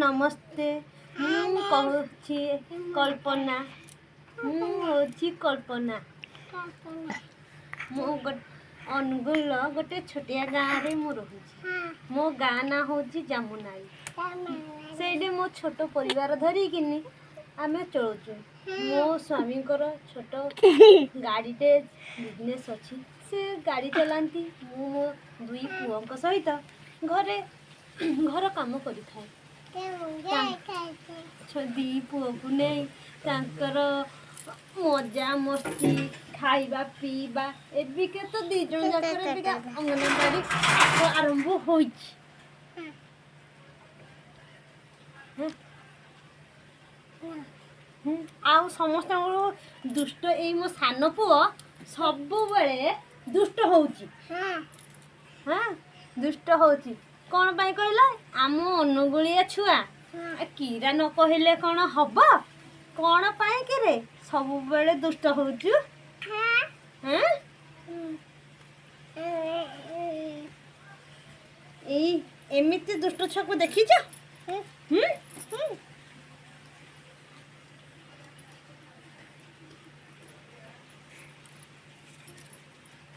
नमस्ते ମୁଁ କହୁଛି କଳ୍ପନା କଳ୍ପନା ମୁଁ ଅନୁଗୁଳ ଗୋଟେ ଛୋଟିଆ ଗାଁରେ ମୁଁ ରହୁଛି ମୋ ଗାଁ ନାଁ ହେଉଛି ଜାମୁନାଳି ସେଇଠି ମୋ ଛୋଟ ପରିବାର ଧରିକିନି ଆମେ ଚଳୁଛୁ ମୋ ସ୍ୱାମୀଙ୍କର ଛୋଟ ଗାଡ଼ିଟେ ବିଜନେସ୍ ଅଛି ସେ ଗାଡ଼ି ଚଲାନ୍ତି ମୁଁ ମୋ ଦୁଇ ପୁଅଙ୍କ ସହିତ ଘର କାମ କରିଥାଏ ଦି ପୁଅକୁ ନେଇ ତାଙ୍କର ମଜା ମସ୍ତି ଖାଇବା ପିଇବା ଏବିକା ତ 2 ଜଣ ଯାକର ଏବିକା ଅଙ୍ଗନବାଡ଼ି ଆରମ୍ଭ ହୋଇଛି ଆଉ ସମସ୍ତଙ୍କର ଦୁଷ୍ଟ ଏଇ ମୋ ସାନ ପୁଅ ସବୁବେଳେ ଦୁଷ୍ଟ ହେଉଛି ଦୁଷ୍ଟ ହେଉଛି କ'ଣ ପାଇଁ କହିଲ ଆମ ଅନୁଗୁଳିଆ ଛୁଆ କିରା ନ କହିଲେ କ'ଣ ହବ କ'ଣ ପାଇଁ କିରେ ସବୁବେଳେ ଦୁଷ୍ଟ ହେଉଛୁ ଏଇ ଏମିତି ଦୁଷ୍ଟ ଛୁଆକୁ ଦେଖିଛ